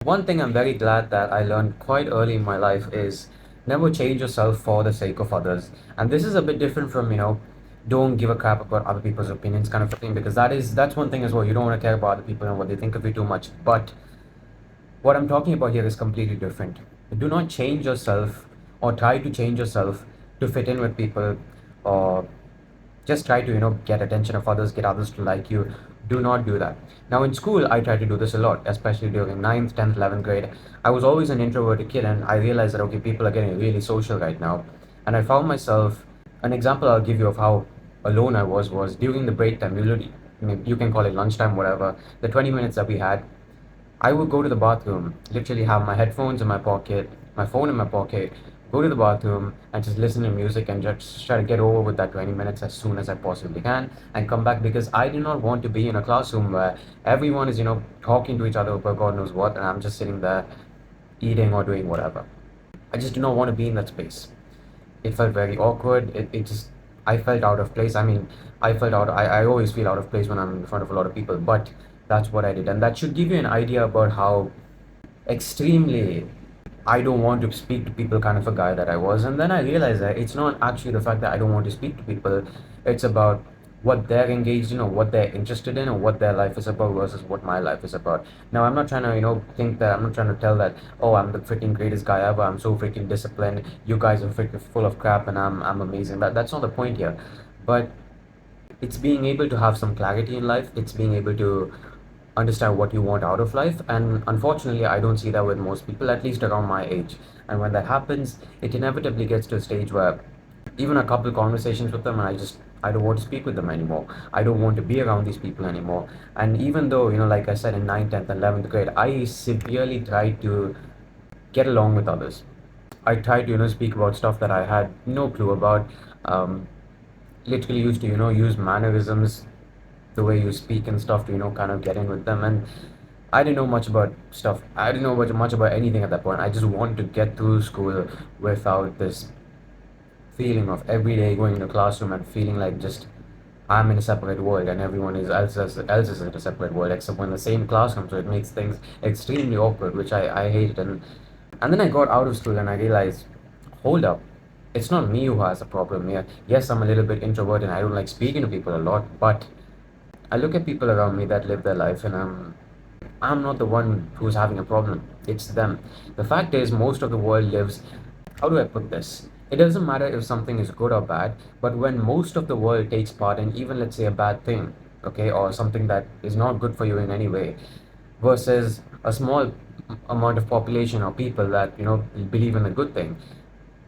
One thing I'm very glad that I learned quite early in my life is never change yourself for the sake of others. And this is a bit different from, don't give a crap about other people's opinions kind of a thing, because that's one thing as well. You don't want to care about other people and what they think of you too much. But what I'm talking about here is completely different. Do not change yourself or try to change yourself to fit in with people, or just try to get attention of others, get others to like you. Do not do that. Now in school I tried to do this a lot, especially during ninth, 10th, 11th grade. I was always an introverted kid, and I realized that okay, people are getting really social right now. And I found myself, an example I'll give you of how alone I was during the break time. You can call it lunchtime, whatever, the 20 minutes that we had. I would go to the bathroom, literally have my headphones in my pocket, my phone in my pocket, go to the bathroom and just listen to music and just try to get over with that 20 minutes as soon as I possibly can and come back, because I do not want to be in a classroom where everyone is, talking to each other about God knows what, and I'm just sitting there eating or doing whatever. I just do not want to be in that space. It felt very awkward. It just, I felt out of place. I mean, I always feel out of place when I'm in front of a lot of people, but that's what I did. And that should give you an idea about how extremely I don't want to speak to people kind of a guy that I was. And then I realized that it's not actually the fact that I don't want to speak to people, it's about what they're engaged in or what they're interested in or what their life is about versus what my life is about. Now, I'm not trying to, I'm not trying to tell that, oh, I'm the freaking greatest guy ever, I'm so freaking disciplined, you guys are freaking full of crap, and I'm amazing. That's not the point here. But it's being able to have some clarity in life, it's being able to understand what you want out of life. And unfortunately I don't see that with most people, at least around my age. And when that happens, it inevitably gets to a stage where even a couple conversations with them, and I don't want to speak with them anymore. I don't want to be around these people anymore. And even though, like I said, in 9th, 10th and 11th grade I severely tried to get along with others. I tried to speak about stuff that I had no clue about. um, Literally used to use mannerisms, the way you speak and stuff, to kind of get in with them. And I didn't know much about stuff. I didn't know much about anything at that point. I just wanted to get through school without this feeling of every day going in the classroom and feeling like just I'm in a separate world and everyone else is in a separate world, except we're in the same classroom. So it makes things extremely awkward, which I hated. And then I got out of school and I realized, hold up, it's not me who has a problem here. Yes, I'm a little bit introverted and I don't like speaking to people a lot, but I look at people around me that live their life, and I'm not the one who's having a problem. It's them. The fact is, most of the world lives. How do I put this? It doesn't matter if something is good or bad, but when most of the world takes part in even, let's say, a bad thing, okay, or something that is not good for you in any way, versus a small amount of population or people that believe in a good thing,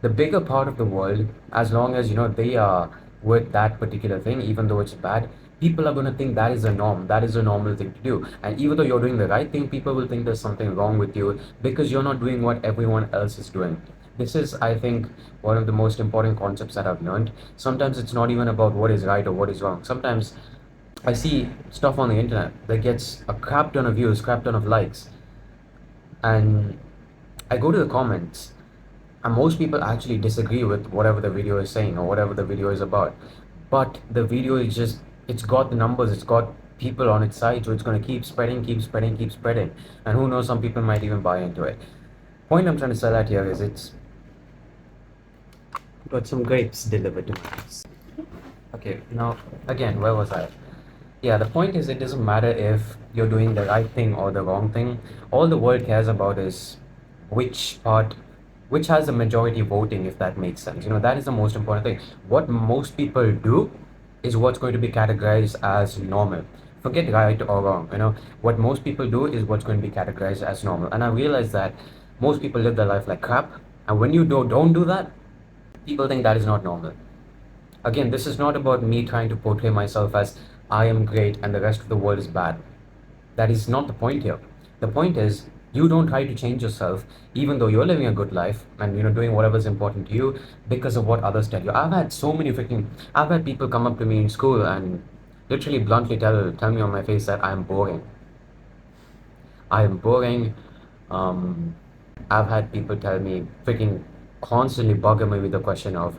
the bigger part of the world, as long as they are with that particular thing, even though it's bad, people are going to think that is a norm, that is a normal thing to do. And even though you're doing the right thing, people will think there's something wrong with you because you're not doing what everyone else is doing. This is, I think, one of the most important concepts that I've learned. Sometimes it's not even about what is right or what is wrong. Sometimes I see stuff on the internet that gets a crap ton of views, crap ton of likes, and I go to the comments, and most people actually disagree with whatever the video is saying or whatever the video is about. But the video is just, it's got the numbers, it's got people on its side, so it's going to keep spreading, keep spreading, keep spreading. And who knows, some people might even buy into it. Point I'm trying to sell at here is, it's got some grapes delivered to my house. Okay, now again, where was I? Yeah, the point is, it doesn't matter if you're doing the right thing or the wrong thing. All the world cares about is which part, which has the majority voting, if that makes sense. That is the most important thing. What most people do is what's going to be categorized as normal. Forget right or wrong. What most people do is what's going to be categorized as normal. And I realize that most people live their life like crap. And when you don't do that, people think that is not normal. Again, this is not about me trying to portray myself as I am great and the rest of the world is bad. That is not the point here. The point is, you don't try to change yourself, even though you're living a good life and doing whatever is important to you, because of what others tell you. I've had people come up to me in school and literally bluntly tell me on my face that I'm boring. I am boring. Um, I've had people tell me, freaking constantly bugging me with the question of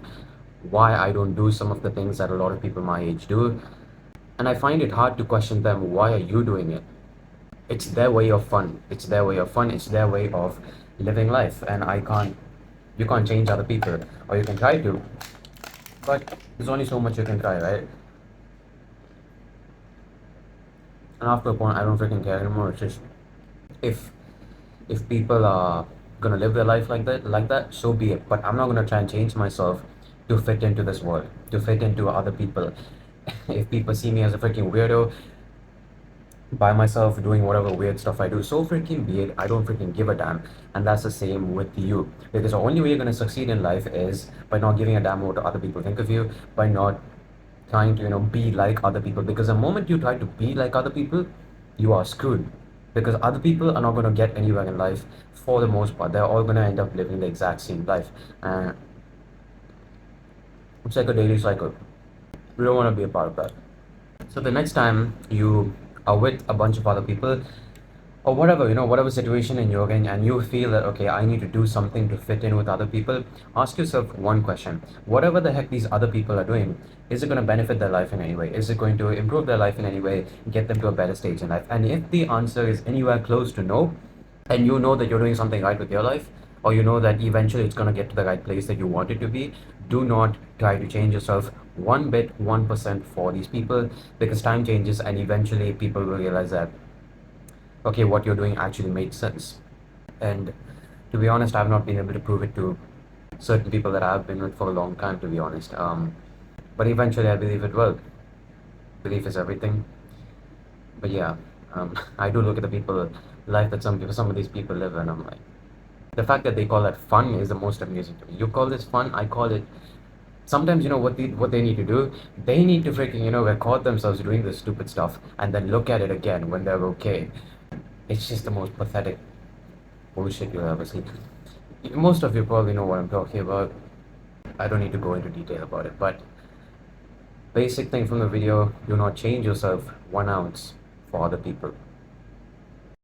why I don't do some of the things that a lot of people my age do. And I find it hard to question them, why are you doing it? It's their way of fun. It's their way of fun. It's their way of living life. And you can't change other people, or you can try to, but there's only so much you can try, right? And after a point, I don't freaking care anymore. It's just, if if people are gonna live their life like that, so be it. But I'm not gonna try and change myself to fit into this world, to fit into other people. If people see me as a freaking weirdo by myself doing whatever weird stuff I do, so freaking be it. I don't freaking give a damn. And that's the same with you. Because the only way you're gonna succeed in life is by not giving a damn what other people think of you, by not trying to, be like other people. Because the moment you try to be like other people, you are screwed. Because other people are not gonna get anywhere in life for the most part. They're all gonna end up living the exact same life. And it's like a daily cycle. We don't wanna be a part of that. So the next time you are with a bunch of other people, or whatever, whatever situation in you're in, and you feel that, okay, I need to do something to fit in with other people, ask yourself one question: whatever the heck these other people are doing, is it going to benefit their life in any way? Is it going to improve their life in any way, get them to a better stage in life? And if the answer is anywhere close to no, and you know that you're doing something right with your life, or you know that eventually it's going to get to the right place that you want it to be, do not try to change yourself one bit, 1% for these people, because time changes and eventually people will realize that, okay, what you're doing actually made sense. And to be honest, I've not been able to prove it to certain people that I've been with for a long time, to be honest. But eventually, I believe it will. Belief is everything. But yeah, I do look at the people life that some of these people live, and I'm like, the fact that they call that fun is the most amusing to me. You call this fun, I call it. Sometimes what they need to do. They need to freaking record themselves doing this stupid stuff and then look at it again when they're okay. It's just the most pathetic bullshit you'll ever see. Most of you probably know what I'm talking about. I don't need to go into detail about it, but basic thing from the video: do not change yourself 1 ounce for other people.